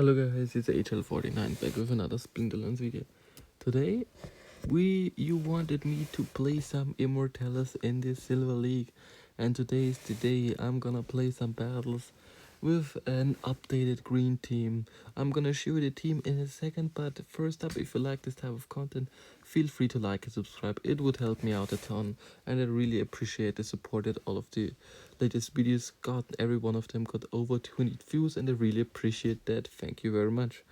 Hello guys, it's Ign Hl04 back with another Splinterlands video. Today, you wanted me to play some Immortalis in the Silver League, and today is the day I'm gonna play some battles with an updated green team. I'm gonna show you the team in a second, but first up, if you like this type of content, feel free to like and subscribe. It would help me out a ton, and I really appreciate the support that all of the latest videos got. Every one of them got over 200 views, and I really appreciate that. Thank you very much.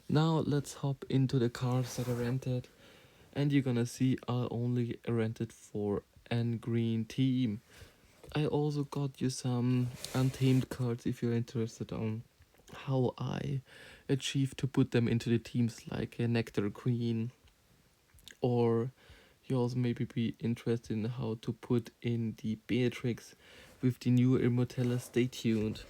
Now let's hop into the cards that I rented, and you're gonna see I only rented for an green team. I also got you some untamed cards if you're interested on how I achieved to put them into the teams, like a Nectar Queen, or you also maybe be interested in how to put in the Beatrix with the new Immortalis. Stay tuned.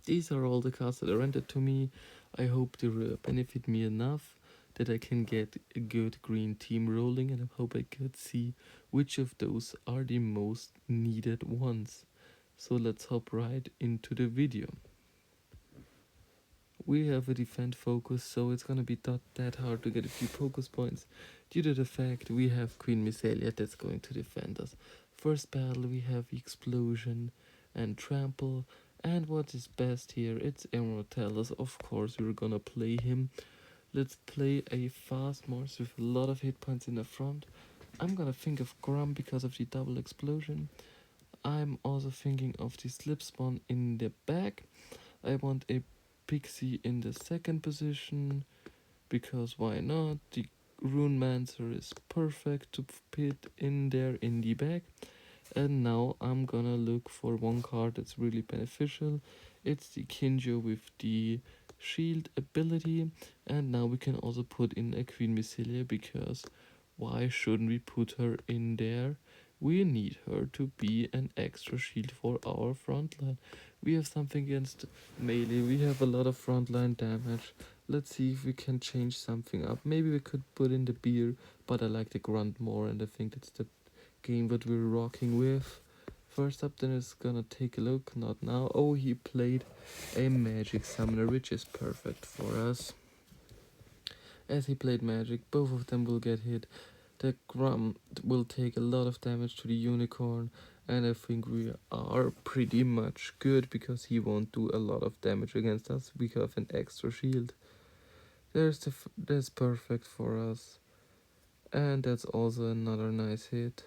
These are all the cards that are rented to me. I hope they will benefit me enough that I can get a good green team rolling, and I hope I could see which of those are the most needed ones. So let's hop right into the video. We have a defend focus, so it's gonna be not that hard to get a few focus points due to the fact we have Queen Missalia that's going to defend us. First battle we have Explosion and Trample, and what is best here, it's Immortalis. Of course we're gonna play him. Let's play a fast Morse with a lot of hit points in the front. I'm gonna think of Grum because of the double explosion. I'm also thinking of the slip spawn in the back. I want a Pixie in the second position because why not? The Rune Mancer is perfect to put in there in the back. And now I'm gonna look for one card that's really beneficial. It's the Kinjo with the shield ability, and now we can also put in a Queen Missalia because why shouldn't we put her in there? We need her to be an extra shield for our frontline. We have something against melee, we have a lot of frontline damage. Let's see if we can change something up. Maybe we could put in the beer, but I like the grunt more, and I think that's the game that we're rocking with. First up then is gonna take a look, not now. Oh, he played a magic summoner, which is perfect for us. As he played magic, both of them will get hit. The Grum will take a lot of damage to the unicorn, and I think we are pretty much good because he won't do a lot of damage against us. We have an extra shield. That's perfect for us, and that's also another nice hit.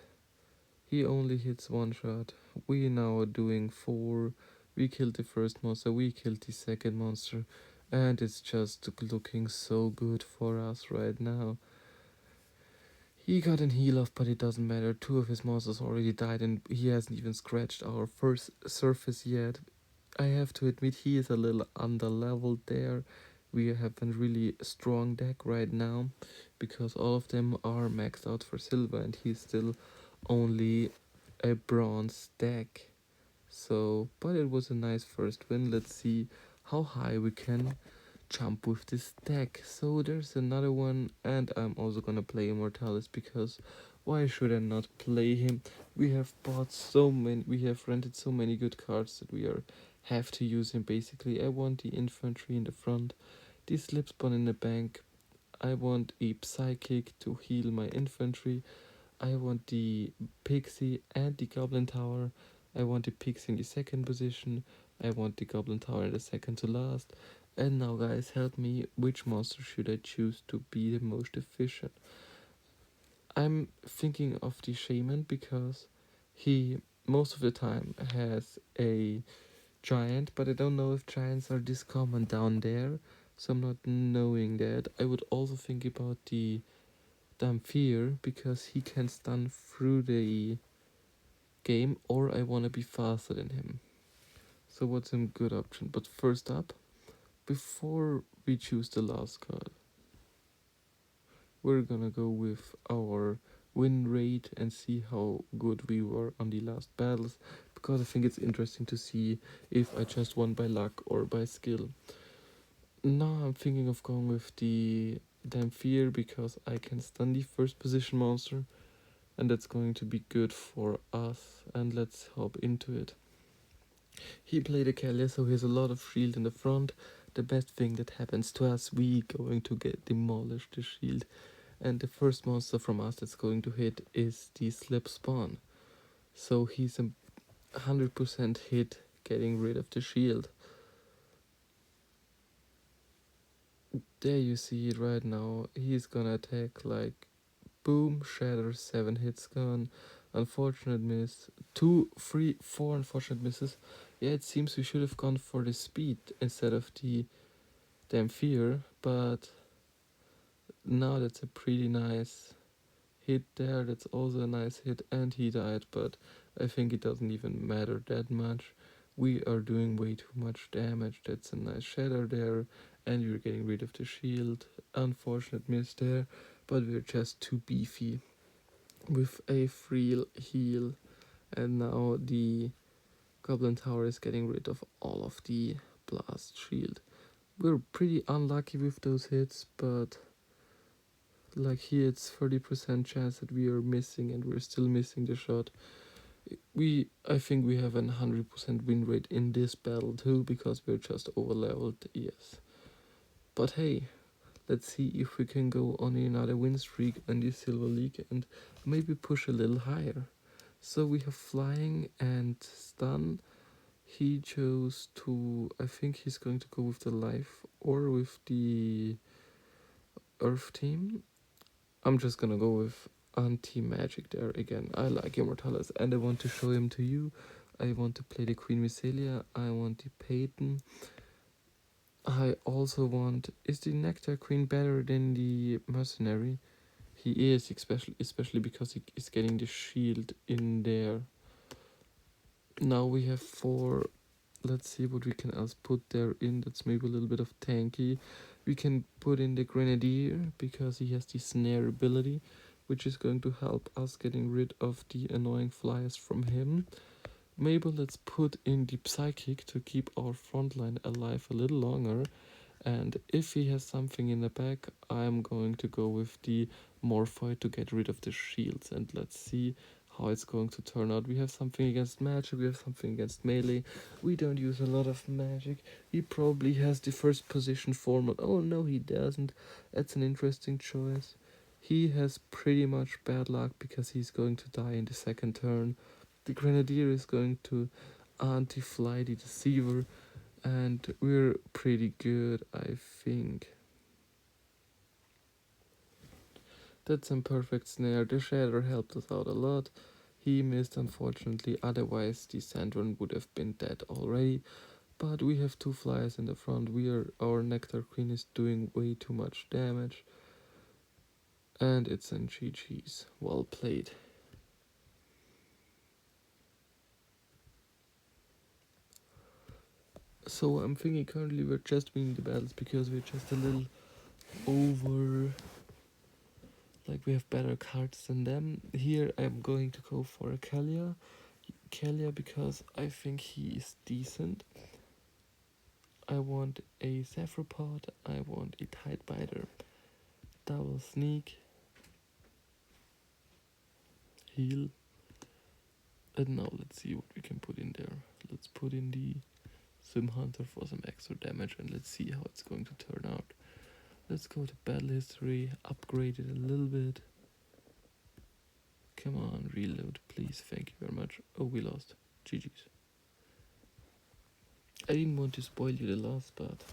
He only hits one shot. We now are doing 4. We killed the first monster, we killed the second monster, and it's just looking so good for us right now. He got an heal off, but it doesn't matter. 2 of his monsters already died, and he hasn't even scratched our first surface yet. I have to admit he is a little underleveled there. We have a really strong deck right now because all of them are maxed out for silver, and he's still only a bronze deck. So, but it was a nice first win. Let's see how high we can jump with this deck. So there's another one, and I'm also gonna play Immortalis because why should I not play him? We have rented so many good cards that we have to use him basically. I want the infantry in the front, the slip spawn in the bank. I want a psychic to heal my infantry. I want the Pixie and the Goblin Tower. I want the Pixie in the second position. I want the Goblin Tower in the second to last. And now guys, help me, which monster should I choose to be the most efficient? I'm thinking of the Shaman because he most of the time has a giant, but I don't know if giants are this common down there, so I'm not knowing that. I would also think about the Damphir because he can stun through the game, or I want to be faster than him. So what's a good option? But first up, before we choose the last card, we're gonna go with our win rate and see how good we were on the last battles, because I think it's interesting to see if I just won by luck or by skill. Now I'm thinking of going with the Damphir because I can stun the first position monster, and that's going to be good for us. And let's hop into it. He played a Kalia, so he has a lot of shield in the front, the best thing that happens to us, we going to get demolish the shield. And the first monster from us that's going to hit is the slip spawn. So he's a 100% hit getting rid of the shield. There you see it right now. He's gonna attack like boom, shatter, 7 hits gone. Unfortunate miss. 2, 3, 4 unfortunate misses. Yeah, it seems we should have gone for the speed instead of the damn fear, but now that's a pretty nice hit there. That's also a nice hit, and he died, but I think it doesn't even matter that much. We are doing way too much damage. That's a nice shatter there, and we're getting rid of the shield. Unfortunate miss there, but we're just too beefy with a free heal, and now the Goblin Tower is getting rid of all of the blast shield. We're pretty unlucky with those hits, but like here it's 30% chance that we are missing, and we're still missing the shot. I think we have a 100% win rate in this battle too, because we're just over leveled, yes. But hey, let's see if we can go on another win streak in the Silver League and maybe push a little higher. So we have flying and stun. He chose to, I think he's going to go with the life or with the earth team. I'm just gonna go with anti-magic there again. I like Immortalis and I want to show him to you. I want to play the Queen Mycelia. I want the Peyton. I also want... Is the Nectar Queen better than the Mercenary? He is, especially because he is getting the shield in there. Now we have 4. Let's see what we can else put there in. That's maybe a little bit of tanky. We can put in the Grenadier because he has the snare ability, which is going to help us getting rid of the annoying flyers from him. Maybe let's put in the Psychic to keep our frontline alive a little longer. And if he has something in the back, I'm going to go with the Morphoid to get rid of the shields. And let's see how it's going to turn out. We have something against magic, we have something against melee. We don't use a lot of magic. He probably has the first position format. Oh no, he doesn't. That's an interesting choice. He has pretty much bad luck because he's going to die in the second turn. The Grenadier is going to anti-fly the Deceiver, and we're pretty good, I think. That's some perfect snare. The Shatter helped us out a lot. He missed, unfortunately, otherwise the Sandron would have been dead already. But we have 2 flyers in the front. Our Nectar Queen is doing way too much damage. And it's in GG's. Well played. So I'm thinking currently we're just winning the battles because we're just a little over... Like we have better cards than them. Here I'm going to go for a Kalia because I think he is decent. I want a Sapropod, I want a Tidebiter, double sneak, heal, and now let's see what we can put in there. Let's put in the Sim Hunter for some extra damage and let's see how it's going to turn out. Let's go to battle history, upgrade it a little bit. Come on, reload, please, thank you very much. Oh, we lost. GG's. I didn't want to spoil you the loss, but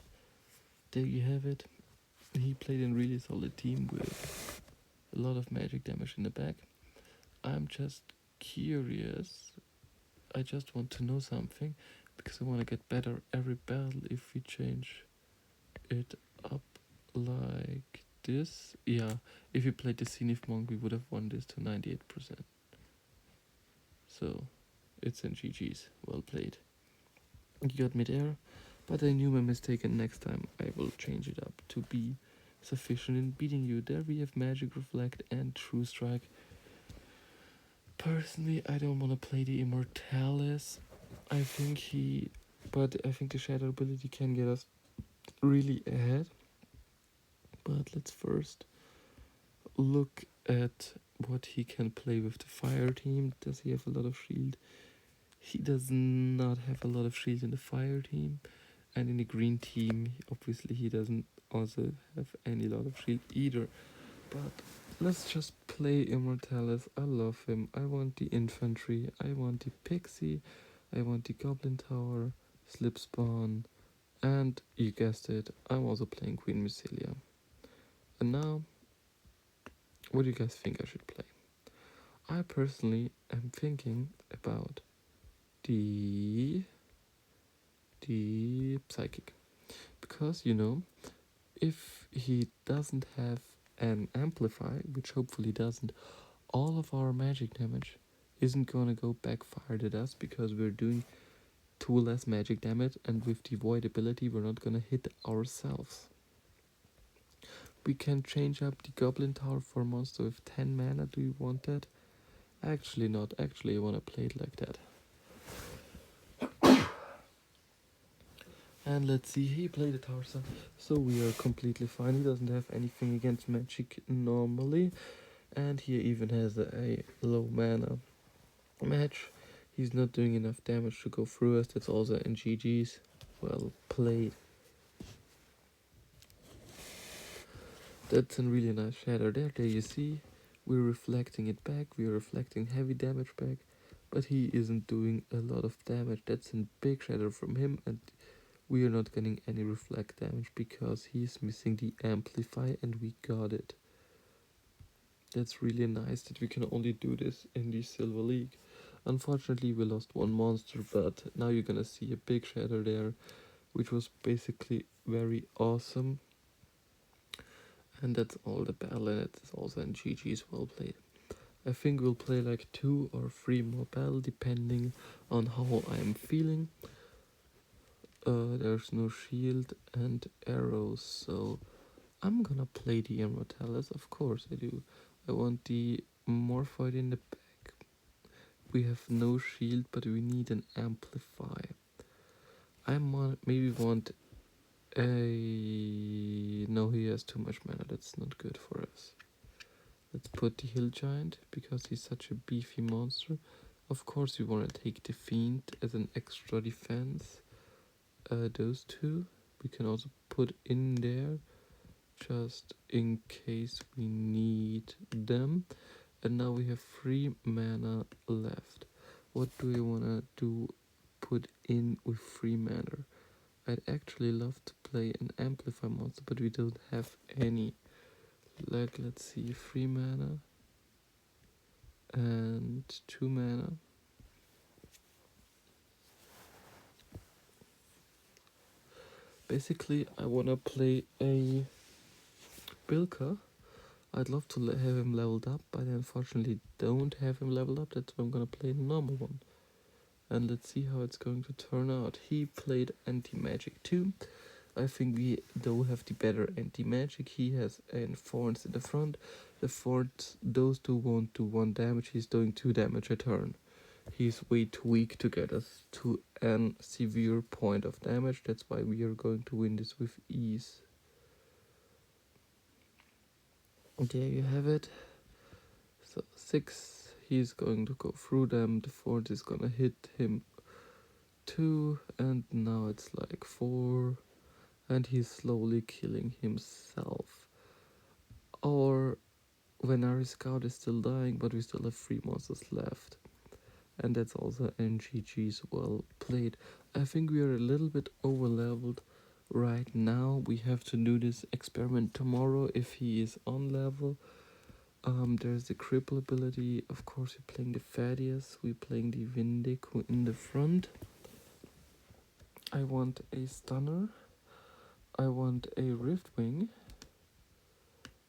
there you have it. He played in a really solid team with a lot of magic damage in the back. I'm just curious. I just want to know something because I want to get better every battle if we change it up like this. Yeah, if we played the Zenith Monk, we would have won this to 98%. So, it's in GG's. Well played. You got me there, but I knew my mistake, and next time I will change it up to be sufficient in beating you. There we have Magic Reflect and True Strike. Personally, I don't want to play the Immortalis. I think the Shadow ability can get us really ahead. But let's first look at what he can play with the fire team. Does he have a lot of shield? He does not have a lot of shield in the fire team. And in the green team, obviously he doesn't also have any lot of shield either. But let's just play Immortalis. I love him. I want the infantry. I want the pixie. I want the goblin tower, slip spawn, and you guessed it, I'm also playing Queen Mycelia. And now, what do you guys think I should play? I personally am thinking about the psychic, because if he doesn't have an amplify, which hopefully doesn't, all of our magic damage isn't gonna go backfired at us because we're doing 2 less magic damage, and with the void ability we're not gonna hit ourselves. We can change up the goblin tower for a monster with 10 mana. Do you want that? Actually not. Actually I wanna play it like that. And let's see, he played a tower, so we are completely fine. He doesn't have anything against magic normally, and he even has a low mana match. He's not doing enough damage to go through us. That's also in GG's. Well played. That's a really nice shadow there. There you see, we're reflecting it back. We're reflecting heavy damage back, but he isn't doing a lot of damage. That's a big shadow from him, and we are not getting any reflect damage because he's missing the amplify, and we got it. That's really nice that we can only do this in the Silver League. Unfortunately we lost one monster, but now you're gonna see a big shadow there, which was basically very awesome. And that's all the battle, and it's also in GG's. Well played. I think we'll play like 2 or 3 more battle depending on how I'm feeling. There's no shield and arrows, so I'm gonna play the Immortalis. Of course I do. I want the Morphoid in the back. We have no shield, but we need an amplify. I maybe want a... No, he has too much mana. That's not good for us. Let's put the Hill Giant, because he's such a beefy monster. Of course we want to take the Fiend as an extra defense. Those 2 we can also put in there, just in case we need them. And now we have 3 mana left. What do we want to do, put in with 3 mana? I'd actually love to play an amplify monster, but we don't have any. Like, let's see, 3 mana and 2 mana. Basically I wanna play a Bilka. I'd love to have him leveled up, but I unfortunately don't have him leveled up. That's why I'm gonna play a normal one, and let's see how it's going to turn out. He played anti-magic too. I think we though have the better anti-magic. He has an thorns in the front. The thorns, those 2 won't do 1 damage. He's doing 2 damage a turn. He's way too weak to get us to an severe point of damage. That's why we are going to win this with ease. There you have it. So 6, he's going to go through them. The 4th is gonna hit him 2, and now it's like 4, and he's slowly killing himself. Our Venari Scout is still dying, but we still have 3 monsters left. And that's also NGG's. Well played. I think we are a little bit over leveled right now. We have to do this experiment tomorrow if he is on level. There's the cripple ability. Of course we're playing the Thaddeus, we're playing the Vindico in the front. I want a stunner. I want a Riftwing.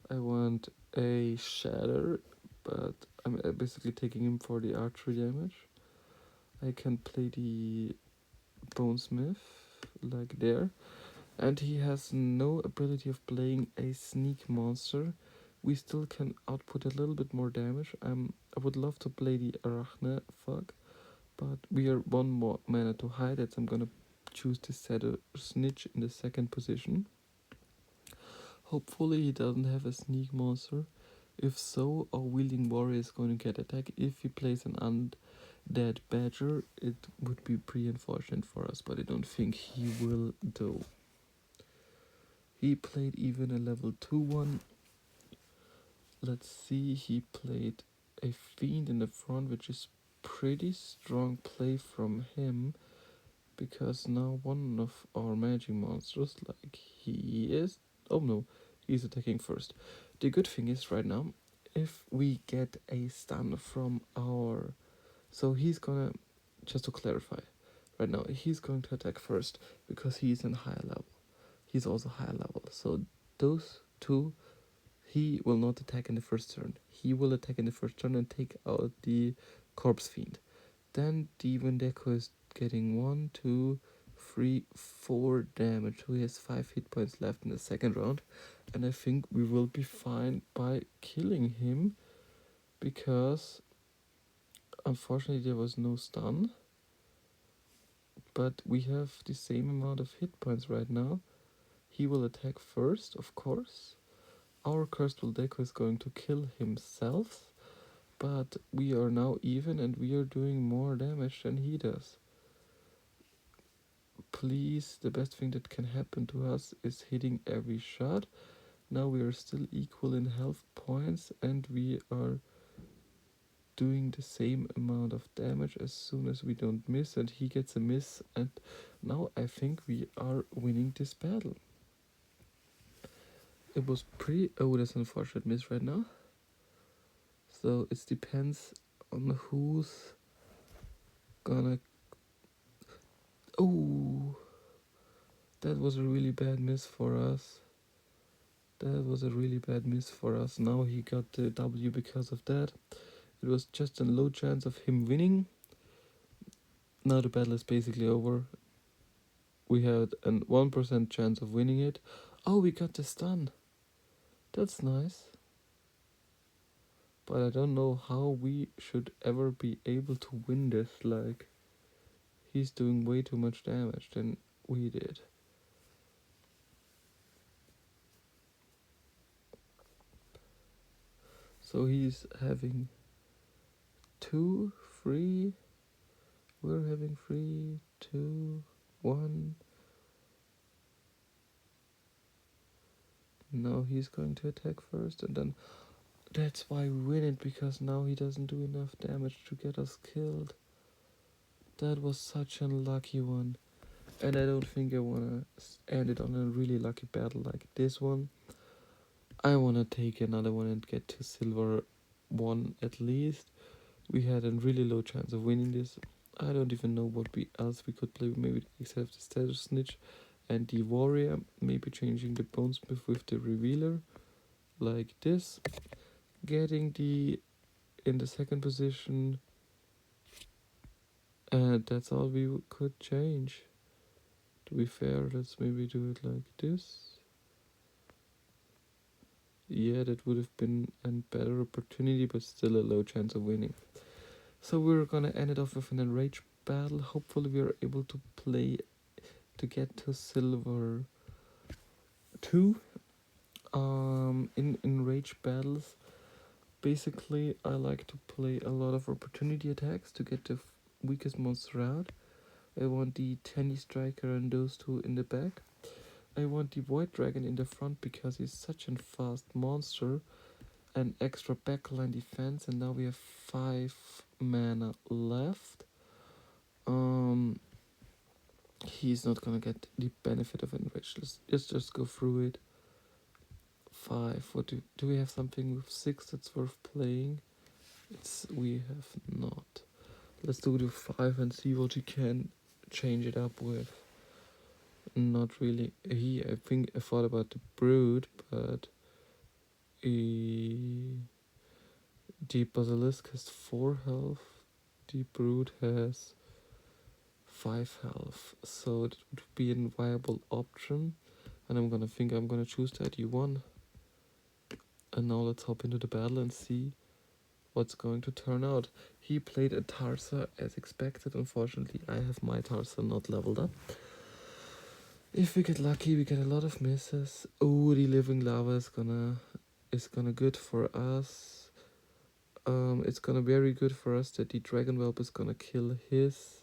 I want a Shatter, but I'm basically taking him for the archery damage. I can play the Bonesmith, like there. And he has no ability of playing a sneak monster. We still can output a little bit more damage. I would love to play the Arachne Fog, but we are 1 more mana to hide it, so I'm gonna choose the Setter Snitch in the 2nd position. Hopefully he doesn't have a sneak monster. If so, our Wielding Warrior is going to get attacked. If he plays an that badger, it would be pretty unfortunate for us, but I don't think he will though. He played even a level 2 one. Let's see, he played a fiend in the front, which is pretty strong play from him, because now one of our magic monsters, like he is, oh no, he's attacking first. The good thing is right now, if we get a stun from our, so he's gonna, just to clarify, right now he's going to attack first because he's in higher level. He's also higher level, so those two, he will not attack in the first turn. He will attack in the first turn and take out the corpse fiend. Then the Wendeco is getting 1, 2, 3, 4 damage. So he has 5 hit points left in the second round. And I think we will be fine by killing him, because unfortunately there was no stun. But we have the same amount of hit points right now. He will attack first, of course. Our cursed Wendeco is going to kill himself. But we are now even and we are doing more damage than he does. Please, the best thing that can happen to us is hitting every shot. Now we are still equal in health points and we are doing the same amount of damage as soon as we don't miss, and he gets a miss, and now I think we are winning this battle. It was pretty, oh, that's an unfortunate miss right now. So it depends on who's gonna, oh, that was a really bad miss for us. That was a really bad miss for us. Now he got the W because of that. It was just a low chance of him winning. Now the battle is basically over. We had a 1% chance of winning it. Oh, we got the stun. That's nice. But I don't know how we should ever be able to win this. Like, he's doing way too much damage than we did. So he's having 2, 3. We're having 3, 2, 1. Now he's going to attack first, and then that's why we win it, because now he doesn't do enough damage to get us killed. That was such a lucky one. And I don't think I want to end it on a really lucky battle like this one. I want to take another one and get to silver 1 at least. We had a really low chance of winning this. I don't even know what else we could play. Maybe except the status snitch and the warrior. Maybe changing the bonesmith with the revealer. Like this. Getting the in the second position. And that's all we could change. To be fair, let's maybe do it like this. Yeah, that would have been a better opportunity, but still a low chance of winning. So we're gonna end it off with an enrage battle. Hopefully we are able to play to get to silver 2. In enrage battles, basically I like to play a lot of opportunity attacks to get the weakest monster out. I want the Tenny Striker and those two in the back. I want the Void Dragon in the front because he's such a fast monster. An extra backline defense, and now we have 5 mana left. He's not gonna get the benefit of enrich. Let's just go through it. 5. What do we have something with 6 that's worth playing? We have not. Let's do the 5 and see what we can change it up with. Not really. I think I thought about the brood, but the basilisk has 4 health. The brood has 5 health, so it would be a viable option. And I'm gonna choose that E1. And now let's hop into the battle and see what's going to turn out. He played a Tarsa as expected. Unfortunately, I have my Tarsa not leveled up. If we get lucky, we get a lot of misses. Oh, the living lava is gonna good for us. It's gonna be very good for us that the Dragon Whelp is gonna kill his.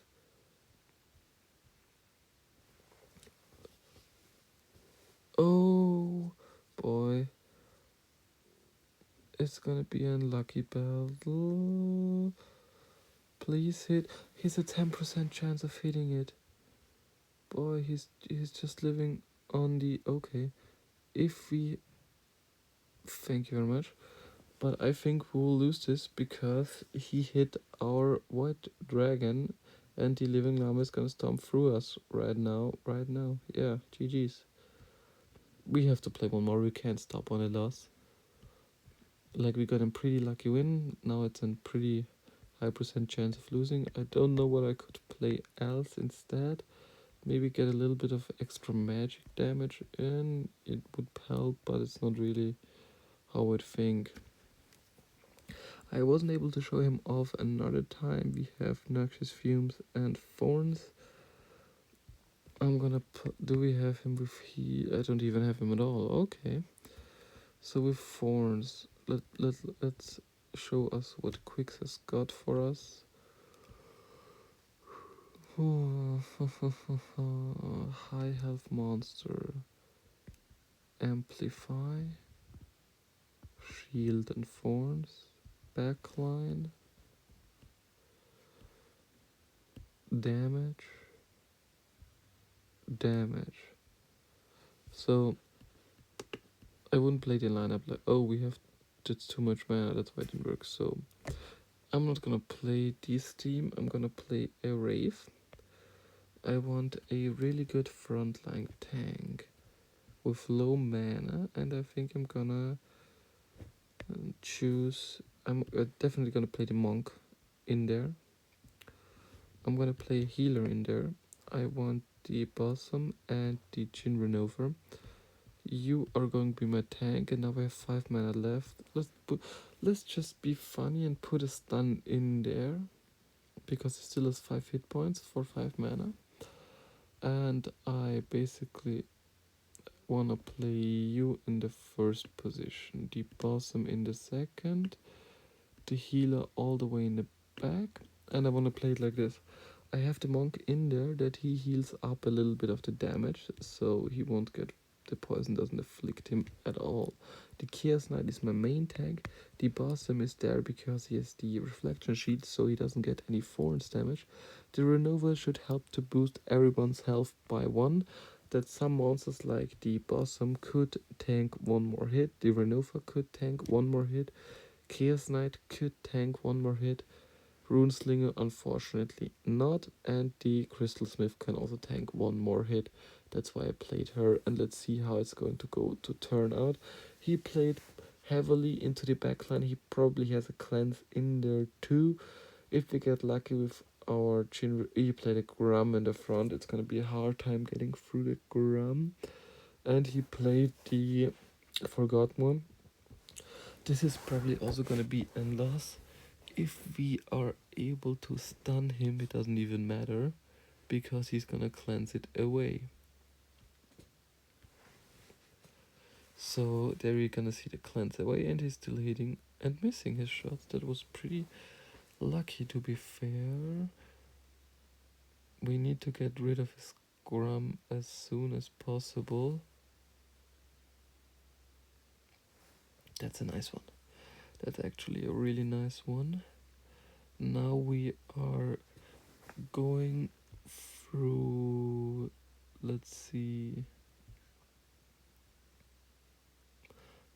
Oh boy. It's gonna be an unlucky battle. Please hit. He's a 10% chance of hitting it. Boy, he's just living on the okay. If we thank you very much. But I think we will lose this because he hit our white dragon and the living llama is gonna stomp through us right now. Right now. Yeah, GG's. We have to play one more, we can't stop on a loss. Like we got a pretty lucky win, now it's a pretty high percent chance of losing. I don't know what I could play else instead. Maybe get a little bit of extra magic damage in, it would help, but it's not really how I'd think. I wasn't able to show him off another time. We have noxious fumes and thorns. I'm gonna do we have him with I don't even have him at all. Okay. So with thorns, let's show us what Quicks has got for us. High health monster. Amplify. Shield and thorns. Backline. Damage. So I wouldn't play the lineup like, oh, we have just too much mana, that's why it didn't work. So I'm not gonna play this team, I'm gonna play a Wraith. I want a really good frontline tank with low mana, and I think I'm gonna choose. I'm definitely gonna play the monk in there. I'm gonna play a healer in there. I want the Blossom and the Ign Hl04. You are going to be my tank, and now we have 5 mana left. Let's just be funny and put a stun in there, because it still has 5 hit points for 5 mana. And I basically wanna play you in the first position, the Blossom in the second, the healer all the way in the back, and I wanna play it like this. I have the monk in there that he heals up a little bit of the damage, so he won't get, the poison doesn't afflict him at all. The Chaos Knight is my main tank. The Blossom is there because he has the reflection shield, so he doesn't get any thorns damage. The Renova should help to boost everyone's health by 1. That some monsters like the Blossom could tank 1 more hit. The Renova could tank 1 more hit. Chaos Knight could tank 1 more hit. Runeslinger unfortunately not, and the Crystal Smith can also tank 1 more hit. That's why I played her, and let's see how it's going to go to turn out. He played heavily into the backline. He probably has a cleanse in there too. If we get lucky with our chin, he played a Grum in the front. It's gonna be a hard time getting through the Grum. And he played the Forgotten one. This is probably also gonna be a loss. If we are able to stun him, it doesn't even matter, because he's gonna cleanse it away. So there you're gonna see the cleanse away, and he's still hitting and missing his shots. That was pretty lucky, to be fair. We need to get rid of his Grum as soon as possible. That's a nice one. That's actually a really nice one. Now we are going through, let's see.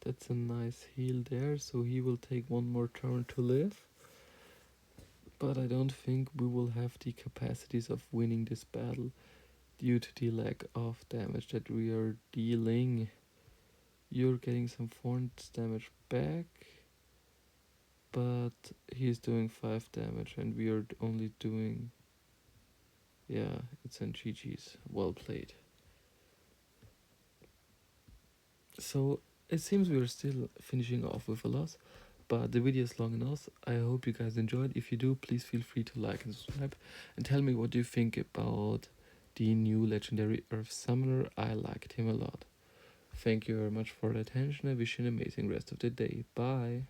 That's a nice heal there, so he will take 1 more turn to live. But I don't think we will have the capacities of winning this battle due to the lack of damage that we are dealing. You're getting some thorns damage back, but he's doing 5 damage and we are only doing, yeah, it's in GG's. Well played. So it seems we are still finishing off with a loss, but the video is long enough. I hope you guys enjoyed. If you do, please feel free to like and subscribe, and tell me what you think about the new legendary Earth Summoner. I liked him a lot. Thank you very much for the attention. I wish you an amazing rest of the day. Bye.